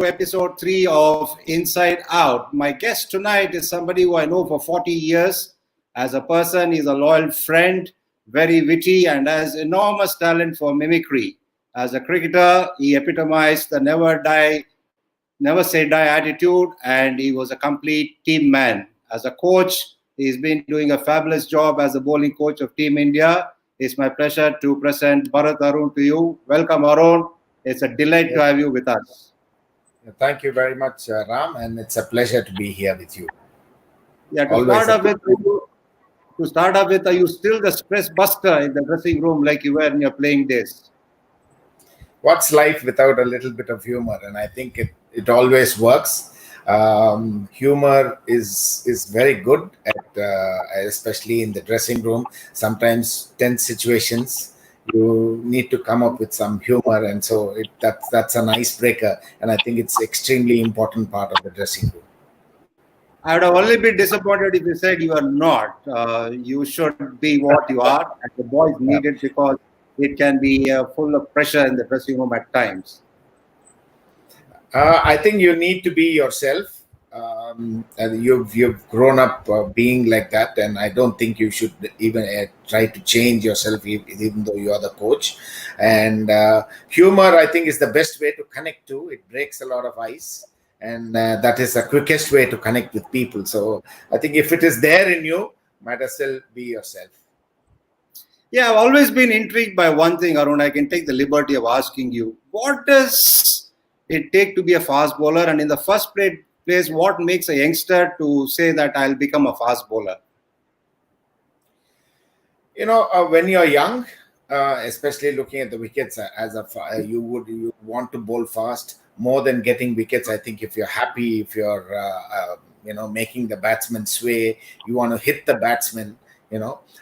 episode 3 of Inside Out. My guest tonight is somebody who I know for 40 years. As a person, he's a loyal friend, very witty, and has enormous talent for mimicry. As a cricketer, he epitomized the never say die attitude, and he was a complete team man. As a coach, he's been doing a fabulous job as a bowling coach of Team India. It's my pleasure to present Bharat Arun to you. Welcome, Arun. It's a delight to have you with us. Thank you very much, Ram, and it's a pleasure to be here with you. Yeah, to start off with, are you still the stress buster in the dressing room like you were in your playing days? What's life without a little bit of humor? And I think it always works. Humor is very good, especially in the dressing room. Sometimes tense situations, you need to come up with some humor, and so that's an icebreaker. And I think it's extremely important part of the dressing room. I would have only been disappointed if you said you are not. You should be what you are, and the boys need it because it can be full of pressure in the dressing room at times. I think you need to be yourself. And you've grown up being like that, and I don't think you should even try to change yourself, even though you are the coach. And humor, I think, is the best way to connect to. It breaks a lot of ice, and that is the quickest way to connect with people. So I think if it is there in you, might as well be yourself. Yeah, I've always been intrigued by one thing, Arun. I can take the liberty of asking you, what does it take to be a fast bowler? And in the first place, what makes a youngster to say that I'll become a fast bowler? When you're young, especially looking at the wickets, you want to bowl fast more than getting wickets. I think if you're happy, if you're making the batsman sway, you want to hit the batsman,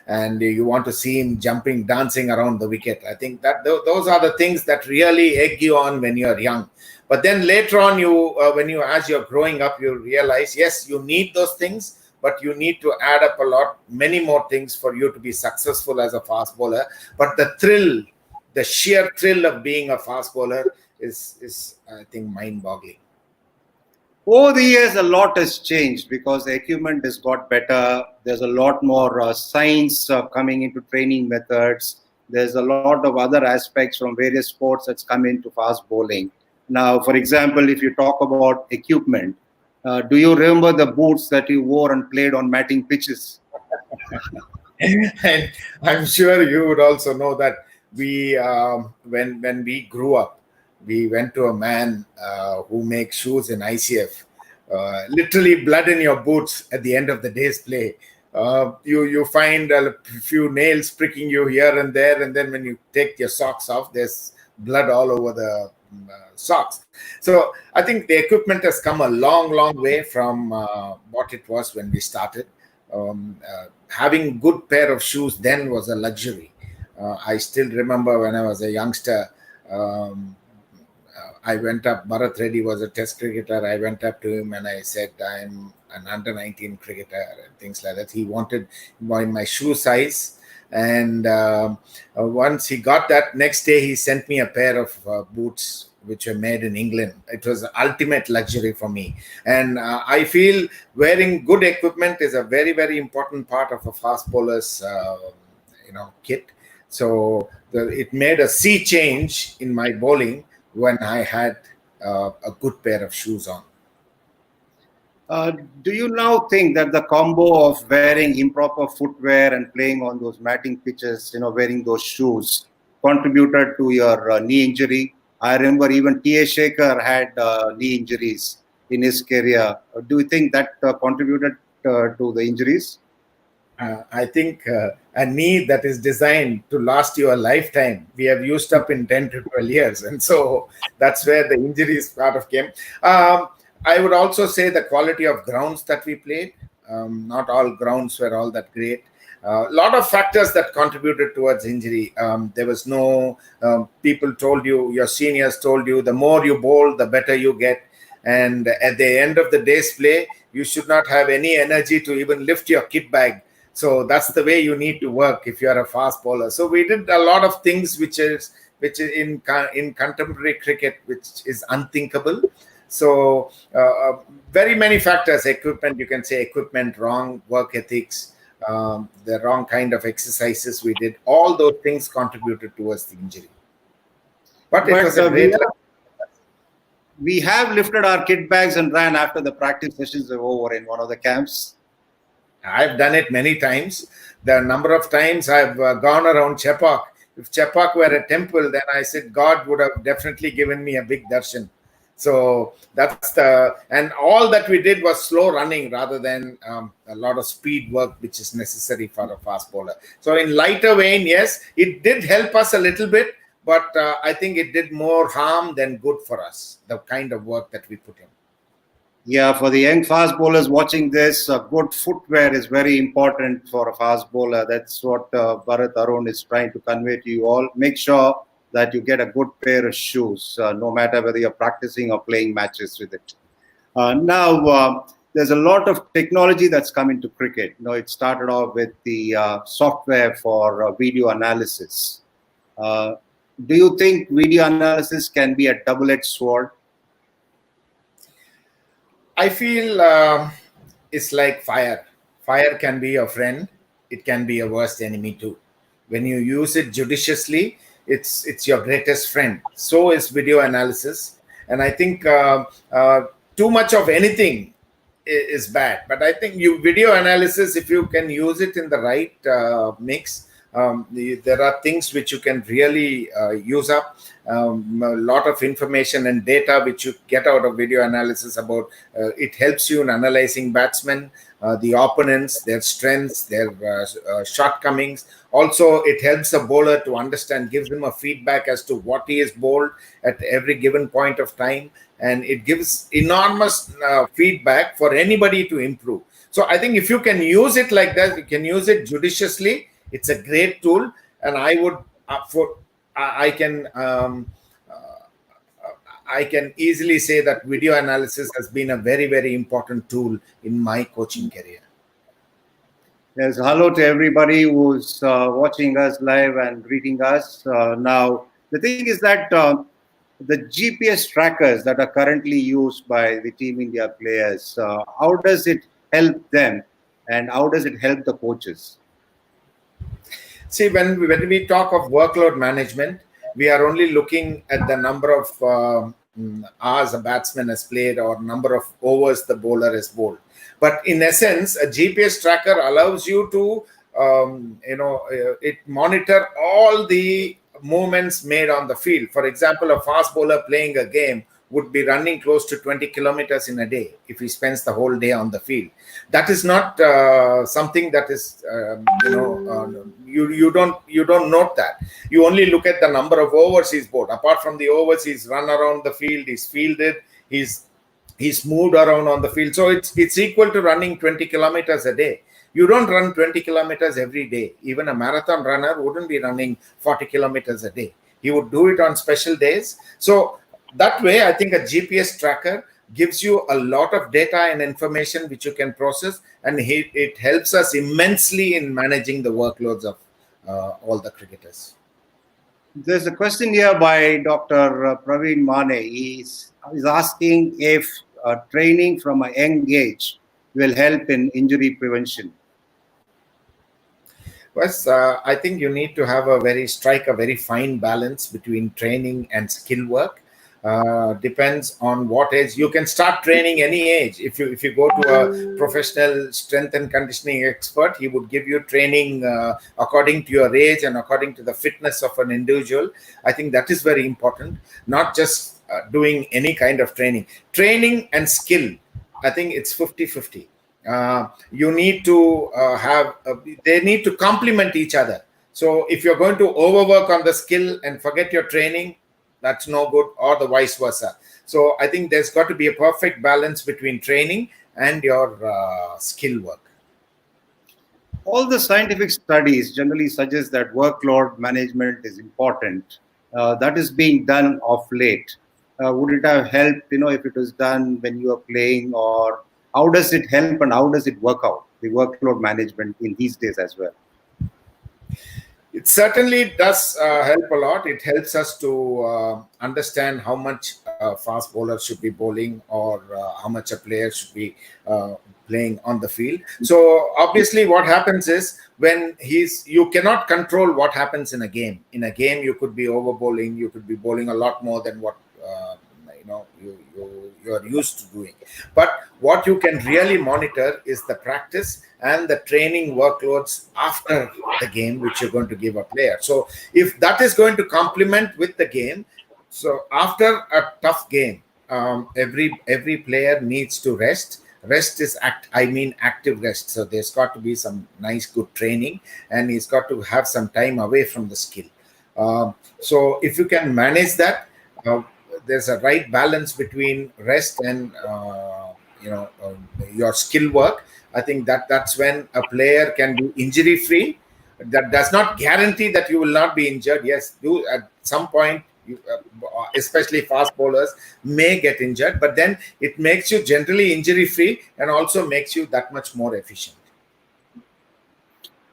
and you want to see him jumping, dancing around the wicket. I think that those are the things that really egg you on when you're young. But then later on, as you're growing up, you realize, yes, you need those things, but you need to add up many more things for you to be successful as a fast bowler. But the sheer thrill of being a fast bowler is I think, mind-boggling. Over the years, a lot has changed because the equipment has got better. There's a lot more science coming into training methods. There's a lot of other aspects from various sports that's come into fast bowling. Now, for example, if you talk about equipment, do you remember the boots that you wore and played on matting pitches? And I'm sure you would also know that we, when we grew up, we went to a man who makes shoes in ICF. Literally blood in your boots at the end of the day's play. You find a few nails pricking you here and there, and then when you take your socks off, there's blood all over the socks. So I think the equipment has come a long way from what it was when we started. Having good pair of shoes then was a luxury. I still remember when I was a youngster, I went up, Bharat Reddy was a test cricketer. I went up to him and I said, I'm an under-19 cricketer and things like that. He wanted my shoe size. And once he got that, next day he sent me a pair of boots which were made in England. It was ultimate luxury for me. And I feel wearing good equipment is a very, very important part of a fast bowler's kit. So it made a sea change in my bowling when I had a good pair of shoes on. Do you now think that the combo of wearing improper footwear and playing on those matting pitches, wearing those shoes, contributed to your knee injury? I remember even T.A. Shaker had knee injuries in his career. Do you think that contributed to the injuries? I think a knee that is designed to last you a lifetime, we have used up in 10 to 12 years. And so that's where the injuries part of came. I would also say the quality of grounds that we played. Not all grounds were all that great. A lot of factors that contributed towards injury. There was no, people told you, your seniors told you, the more you bowl, the better you get. And at the end of the day's play, you should not have any energy to even lift your kit bag. So that's the way you need to work if you are a fast bowler. So we did a lot of things which is in contemporary cricket, which is unthinkable. So very many factors, equipment, you can say equipment, wrong work ethics, the wrong kind of exercises we did, all those things contributed towards the injury. But it was But a great we have lifted our kit bags and ran after the practice sessions were over in one of the camps. I've done it many times. The number of times I've gone around Chepak. If Chepak were a temple, then I said God would have definitely given me a big darshan. So that's and all that we did was slow running rather than a lot of speed work, which is necessary for a fast bowler. So in lighter vein, yes, it did help us a little bit, but I think it did more harm than good for us, the kind of work that we put in. Yeah, for the young fast bowlers watching this, good footwear is very important for a fast bowler. That's what Bharat Arun is trying to convey to you all. Make sure that you get a good pair of shoes, no matter whether you're practicing or playing matches with it. Now, there's a lot of technology that's come into cricket. It started off with the software for video analysis. Do you think video analysis can be a double-edged sword? I feel it's like fire. Fire can be your friend. It can be your worst enemy too. When you use it judiciously, it's your greatest friend. So is video analysis. And I think too much of anything is bad. But I think video analysis, if you can use it in the right mix, there are things which you can really use up. A lot of information and data which you get out of video analysis about it helps you in analyzing batsmen, the opponents, their strengths, their shortcomings. Also, it helps a bowler to understand, gives him a feedback as to what he is bowled at every given point of time, and it gives enormous feedback for anybody to improve. So I think if you can use it like that, you can use it judiciously. It's a great tool, and I would I can easily say that video analysis has been a very, very important tool in my coaching career. Yes, hello to everybody who's watching us live and reading us. Now, the thing is that the GPS trackers that are currently used by the Team India players, how does it help them, and how does it help the coaches? See, when we talk of workload management, we are only looking at the number of hours a batsman has played or number of overs the bowler has bowled. But in essence, a GPS tracker allows you to, it monitor all the movements made on the field. For example, a fast bowler playing a game would be running close to 20 kilometers in a day if he spends the whole day on the field. That is not something that is, you don't note that. You only look at the number of overs he's bowled. Apart from the overs, he's run around the field, he's fielded, he's moved around on the field. So it's equal to running 20 kilometers a day. You don't run 20 kilometers every day. Even a marathon runner wouldn't be running 40 kilometers a day. He would do it on special days. So that way, I think a GPS tracker gives you a lot of data and information which you can process, and it helps us immensely in managing the workloads of all the cricketers. There's a question here by Dr. Praveen Mane. He's asking if training from a young age will help in injury prevention. Yes, I think you need to strike a very fine balance between training and skill work. Depends on what age. You can start training any age. If you go to a professional strength and conditioning expert, he would give you training according to your age and according to the fitness of an individual. I think that is very important. Not just doing any kind of training. Training and skill, I think it's 50-50. You need to they need to complement each other. So if you're going to overwork on the skill and forget your training, that's no good, or the vice versa. So I think there's got to be a perfect balance between training and your skill work. All the scientific studies generally suggest that workload management is important. That is being done of late. Would it have helped, if it was done when you were playing, or how does it help and how does it work out, the workload management in these days as well? It certainly does help a lot. It helps us to understand how much a fast bowler should be bowling, or how much a player should be playing on the field. So obviously what happens is, when you cannot control what happens in a game. In a game, you could be over bowling, you could be bowling a lot more than what you are used to doing. But what you can really monitor is the practice and the training workloads after the game, which you're going to give a player. So if that is going to complement with the game, so after a tough game, every player needs to rest. Rest is active rest. So there's got to be some nice good training, and he's got to have some time away from the skill. So if you can manage that, there's a right balance between rest and your skill work. I think that's when a player can be injury free. That does not guarantee that you will not be injured. Yes, do at some point, especially fast bowlers may get injured, but then it makes you generally injury free and also makes you that much more efficient.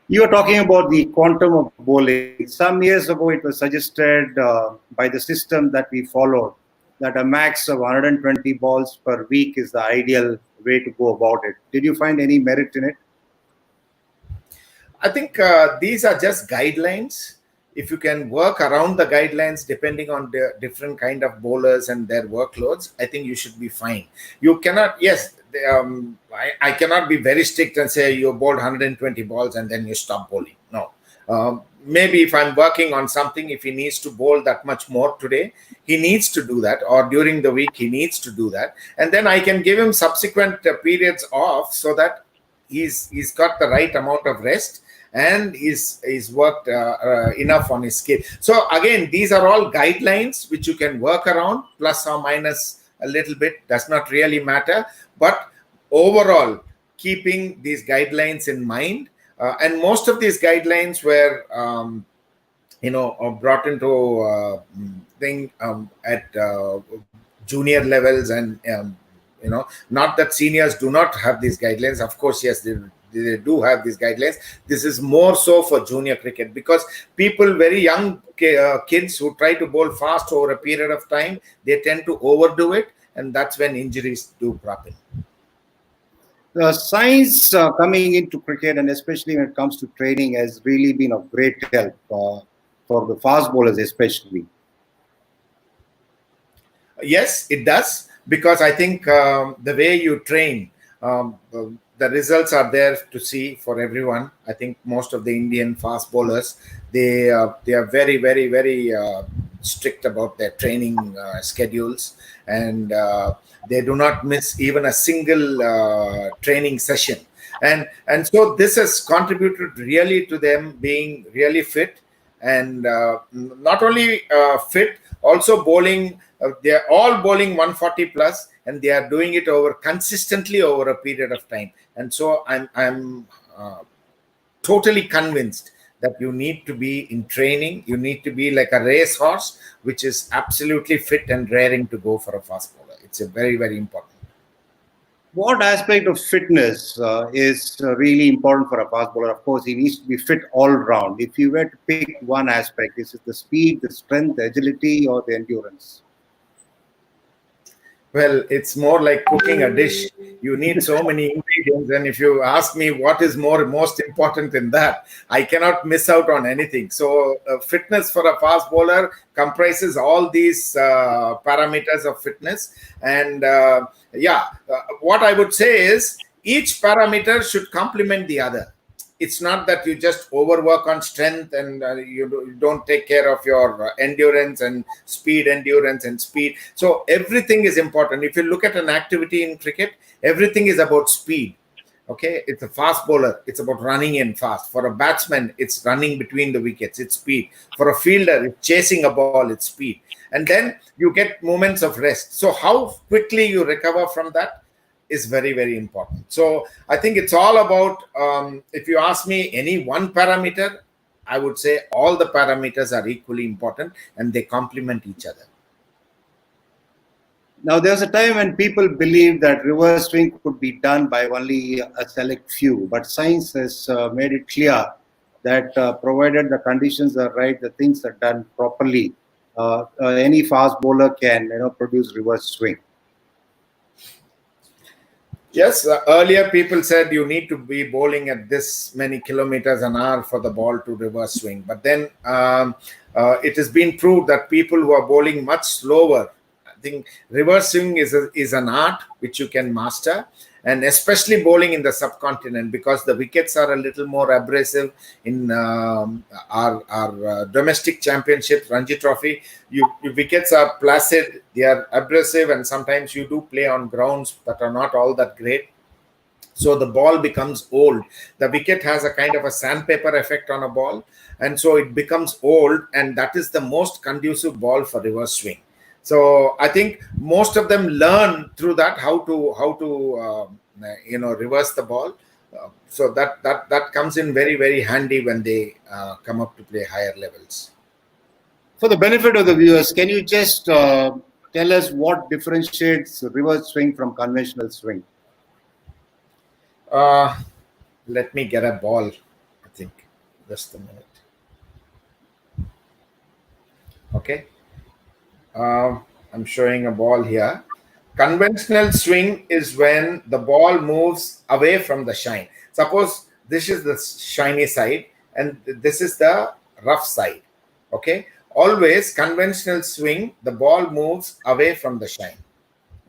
You are talking about the quantum of bowling. Some years ago, it was suggested by the system that we followed that a max of 120 balls per week is the ideal way to go about it. Did you find any merit in it? I think these are just guidelines. If you can work around the guidelines depending on the different kind of bowlers and their workloads, I think you should be fine. You cannot, yes, I cannot be very strict and say you bowled 120 balls and then you stop bowling. No. Maybe if I'm working on something, if he needs to bowl that much more today, he needs to do that, or during the week he needs to do that, and then I can give him subsequent periods off, so that he's got the right amount of rest and he's worked enough on his skill. So again, these are all guidelines which you can work around, plus or minus a little bit, does not really matter. But overall, keeping these guidelines in mind, and most of these guidelines were brought into thing at junior levels, and not that seniors do not have these guidelines. Of course, yes, they do have these guidelines. This is more so for junior cricket, because people, very young kids who try to bowl fast over a period of time, they tend to overdo it, and that's when injuries do crop in. The science coming into cricket, and especially when it comes to training, has really been of great help for the fast bowlers especially. Yes, it does, because I think the way you train, the results are there to see for everyone. I think most of the Indian fast bowlers, they are very, very, very strict about their training schedules, and they do not miss even a single training session. And so this has contributed really to them being really fit, and not only fit, also bowling. They are all bowling 140 plus, and they are doing it consistently over a period of time. And so I'm totally convinced that you need to be in training. You need to be like a racehorse, which is absolutely fit and raring to go for a fast bowler. It's a very, very important. What aspect of fitness is really important for a fast bowler? Of course, he needs to be fit all round. If you were to pick one aspect, is it the speed, the strength, the agility, or the endurance? Well, it's more like cooking a dish. You need so many ingredients, and if you ask me what is most important in that, I cannot miss out on anything. So fitness for a fast bowler comprises all these parameters of fitness. And what I would say is each parameter should complement the other. It's not that you just overwork on strength and you don't take care of your endurance and speed. So everything is important. If you look at an activity in cricket, everything is about speed. Okay, it's a fast bowler, it's about running in fast. For a batsman, it's running between the wickets, it's speed. For a fielder, it's chasing a ball, it's speed. And then you get moments of rest. So how quickly you recover from that is very, very important. So I think it's all about, if you ask me any one parameter, I would say all the parameters are equally important and they complement each other. Now, there's a time when people believed that reverse swing could be done by only a select few, but science has made it clear that provided the conditions are right, the things are done properly, any fast bowler can produce reverse swing. Yes, earlier people said you need to be bowling at this many kilometers an hour for the ball to reverse swing. But then it has been proved that people who are bowling much slower, I think reverse swing is an art which you can master, and especially bowling in the subcontinent, because the wickets are a little more abrasive. In our domestic championship, Ranji Trophy, your wickets are placid, they are abrasive, and sometimes you do play on grounds that are not all that great. So the ball becomes old. The wicket has a kind of a sandpaper effect on a ball, and so it becomes old, and that is the most conducive ball for reverse swing. So I think most of them learn through that how to reverse the ball. So that comes in very, very handy when they come up to play higher levels. For the benefit of the viewers, can you just tell us what differentiates reverse swing from conventional swing? Let me get a ball, I think. Just a minute. Okay. I'm showing a ball here. Conventional swing is when the ball moves away from the shine. Suppose this is the shiny side and this is the rough side. Okay. Always conventional swing, the ball moves away from the shine.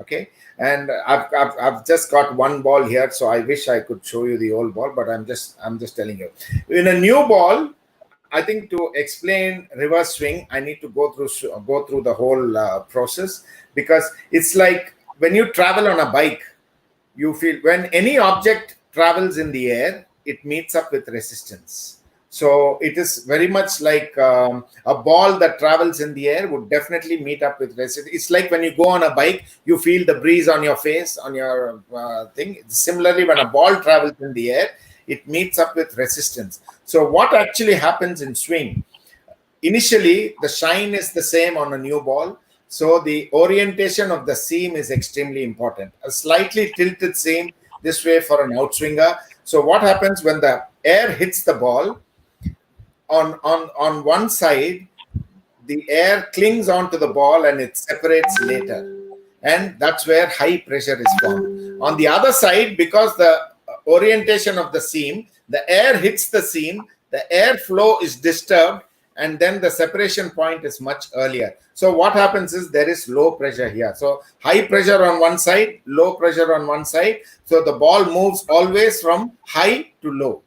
Okay. And I've just got one ball here, so I wish I could show you the old ball, but I'm just telling you. In a new ball, I think to explain reverse swing, I need to go through the whole process, because it's like when you travel on a bike, you feel when any object travels in the air, it meets up with resistance. So it is very much like a ball that travels in the air would definitely meet up with resistance. It's like when you go on a bike, you feel the breeze on your face, on your thing. Similarly, when a ball travels in the air, it meets up with resistance. So what actually happens in swing? Initially, the shine is the same on a new ball. So the orientation of the seam is extremely important. A slightly tilted seam this way for an outswinger. So what happens when the air hits the ball? On one side, the air clings onto the ball and it separates later. And that's where high pressure is formed. On the other side, because the orientation of the seam, the air hits the seam, the airflow is disturbed, and then the separation point is much earlier. So what happens is there is low pressure here. So high pressure on one side, low pressure on one side. So the ball moves always from high to low.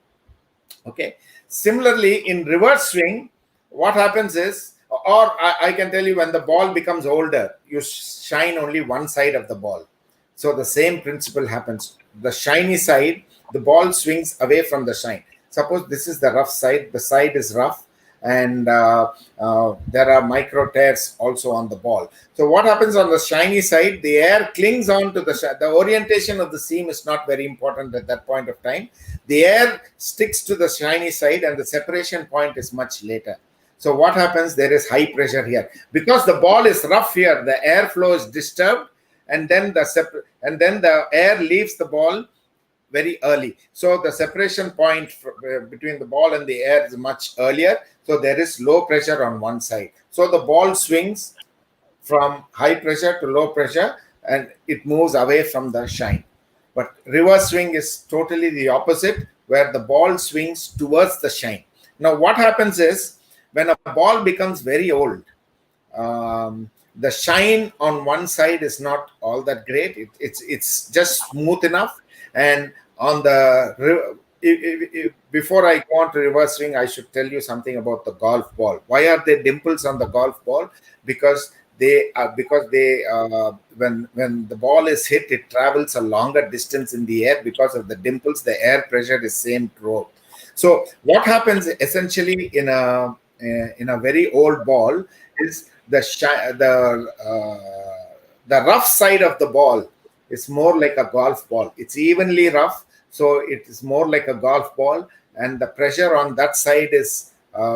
Okay. Similarly, in reverse swing, what happens is, or I can tell you, when the ball becomes older, you shine only one side of the ball. So the same principle happens. The shiny side, the ball swings away from the shine. Suppose this is the rough side, the side is rough, and there are micro tears also on the ball. So what happens on the shiny side? The air clings on to the orientation of the seam is not very important at that point of time. The air sticks to the shiny side and the separation point is much later. So what happens? There is high pressure here. Because the ball is rough here, the airflow is disturbed, and then the air leaves the ball very early. So the separation point between the ball and the air is much earlier. So there is low pressure on one side. So the ball swings from high pressure to low pressure and it moves away from the shine. But reverse swing is totally the opposite, where the ball swings towards the shine. Now what happens is, when a ball becomes very old, the shine on one side is not all that great. It's just smooth enough. And on the before I go on to reverse swing, I should tell you something about the golf ball. Why are there dimples on the golf ball? Because when the ball is hit, it travels a longer distance in the air. Because of the dimples, the air pressure is same throughout. So what happens essentially in a very old ball is the rough side of the ball is more like a golf ball. It's evenly rough, so it is more like a golf ball, and the pressure on that side is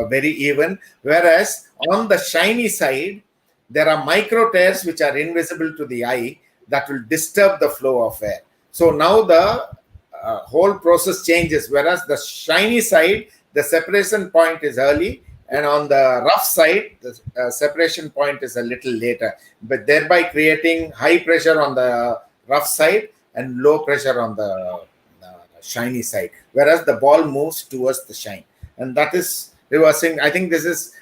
very even. Whereas on the shiny side, there are micro tears which are invisible to the eye that will disturb the flow of air. So now the whole process changes. Whereas the shiny side, the separation point is early, and on the rough side, the separation point is a little later, but thereby creating high pressure on the rough side and low pressure on the shiny side, whereas the ball moves towards the shine, and that is reversing. I think this is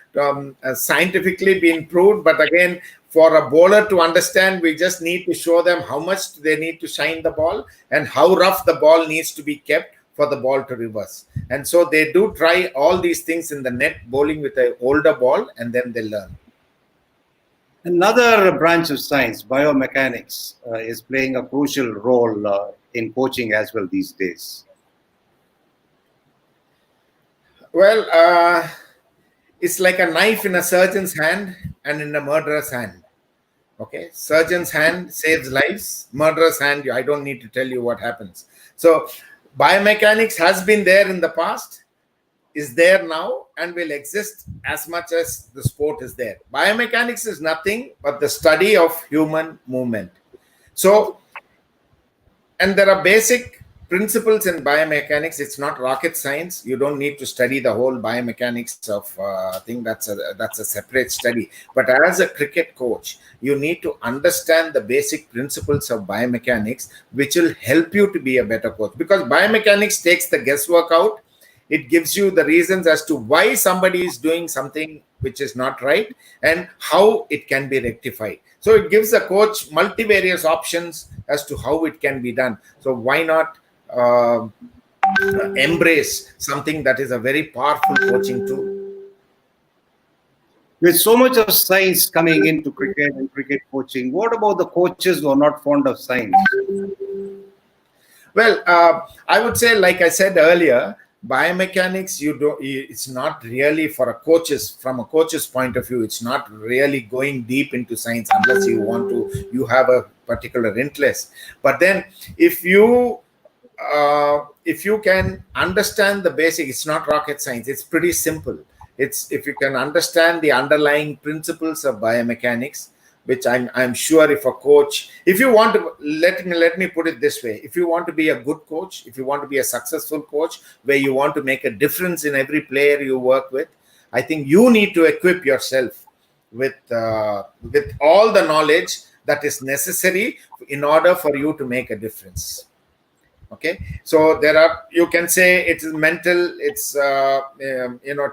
scientifically been proved, but again, for a bowler to understand, we just need to show them how much they need to shine the ball and how rough the ball needs to be kept for the ball to reverse. And so they do try all these things in the net, bowling with an older ball, and then they learn. Another branch of science, biomechanics, is playing a crucial role in coaching as well these days. Well, it's like a knife in a surgeon's hand and in a murderer's hand. Okay, surgeon's hand saves lives, murderer's hand, I don't need to tell you what happens. So biomechanics has been there in the past, is there now, and will exist as much as the sport is there. Biomechanics is nothing but the study of human movement. So, and there are basic principles in biomechanics. It's not rocket science. You don't need to study the whole biomechanics of thing. That's a separate study. But as a cricket coach, you need to understand the basic principles of biomechanics, which will help you to be a better coach. Because biomechanics takes the guesswork out. It gives you the reasons as to why somebody is doing something which is not right and how it can be rectified. So it gives the coach multivarious options as to how it can be done. So why not embrace something that is a very powerful coaching tool? With so much of science coming into cricket and cricket coaching, what about the coaches who are not fond of science? Well, I would say, like I said earlier, biomechanics, it's not really for from a coach's point of view, it's not really going deep into science unless you have a particular interest. But then if you can understand the basic, it's not rocket science, it's pretty simple. It's if you can understand the underlying principles of biomechanics, which I'm sure if a coach, if you want to, let me put it this way, if you want to be a good coach, if you want to be a successful coach, where you want to make a difference in every player you work with, I think you need to equip yourself with all the knowledge that is necessary in order for you to make a difference. Okay, so you can say it's mental, it's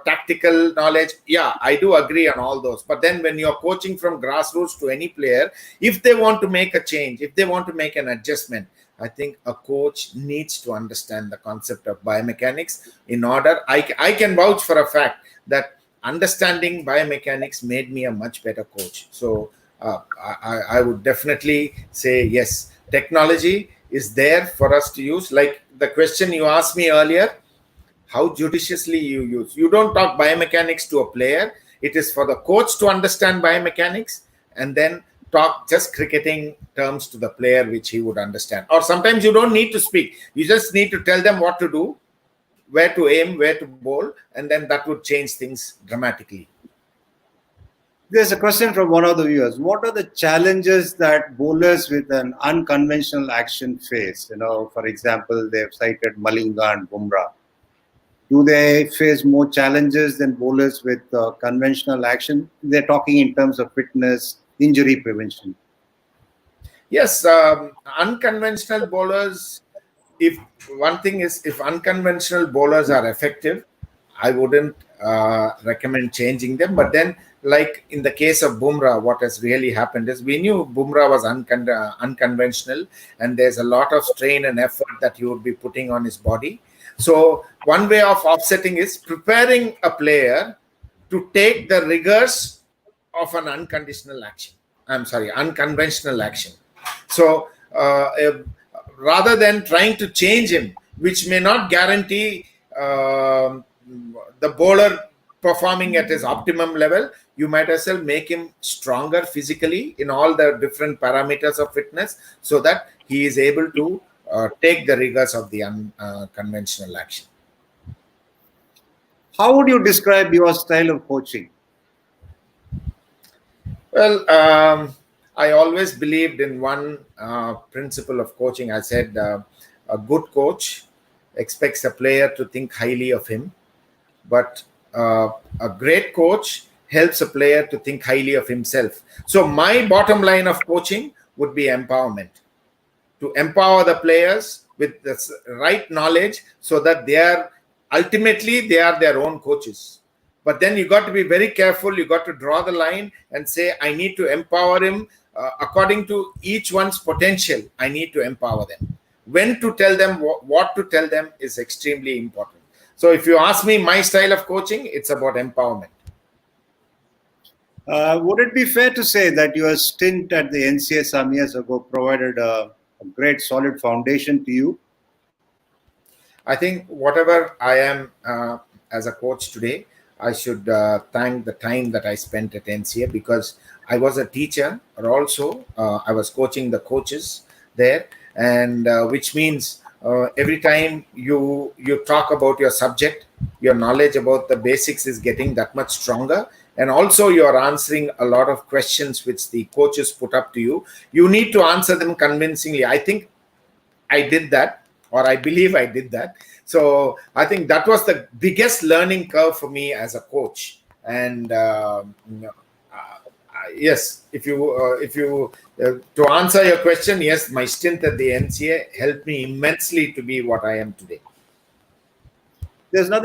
tactical knowledge. Yeah, I do agree on all those. But then when you're coaching from grassroots to any player, if they want to make a change, if they want to make an adjustment, I think a coach needs to understand the concept of biomechanics in order. I can vouch for a fact that understanding biomechanics made me a much better coach. So I would definitely say yes, technology is there for us to use. Like the question you asked me earlier, how judiciously you use. You don't talk biomechanics to a player. It is for the coach to understand biomechanics and then talk just cricketing terms to the player, which he would understand. Or sometimes you don't need to speak. You just need to tell them what to do, where to aim, where to bowl, and then that would change things dramatically. There's a question from one of the viewers. What are the challenges that bowlers with an unconventional action face? For example, they've cited Malinga and Bumrah. Do they face more challenges than bowlers with conventional action? They're talking in terms of fitness, injury prevention. Yes, unconventional bowlers, if unconventional bowlers are effective, I wouldn't recommend changing them. But then, like in the case of Bumrah, what has really happened is we knew Bumrah was unconventional, and there's a lot of strain and effort that he would be putting on his body. So one way of offsetting is preparing a player to take the rigors of an unconventional action. So rather than trying to change him, which may not guarantee the bowler performing at his optimum level, you might as well make him stronger physically in all the different parameters of fitness so that he is able to take the rigors of the unconventional action. How would you describe your style of coaching? Well, I always believed in one principle of coaching. I said a good coach expects a player to think highly of him, but a great coach helps a player to think highly of himself. So my bottom line of coaching would be empowerment, to empower the players with the right knowledge so that ultimately they are their own coaches. But then you got to be very careful. You got to draw the line and say, I need to empower him according to each one's potential. I need to empower them. When to tell them, what to tell them is extremely important. So if you ask me my style of coaching, it's about empowerment. Would it be fair to say that your stint at the NCAA some years ago provided a great solid foundation to you? I think whatever I am as a coach today, I should thank the time that I spent at NCAA, because I was a teacher, or also I was coaching the coaches there, and which means every time you talk about your subject, your knowledge about the basics is getting that much stronger, and also you are answering a lot of questions which the coaches put up to you. You need to answer them convincingly. I think I did that, or I believe I did that. So I think that was the biggest learning curve for me as a coach. And yes, if you to answer your question, yes, my stint at the NCAA helped me immensely to be what I am today. There's another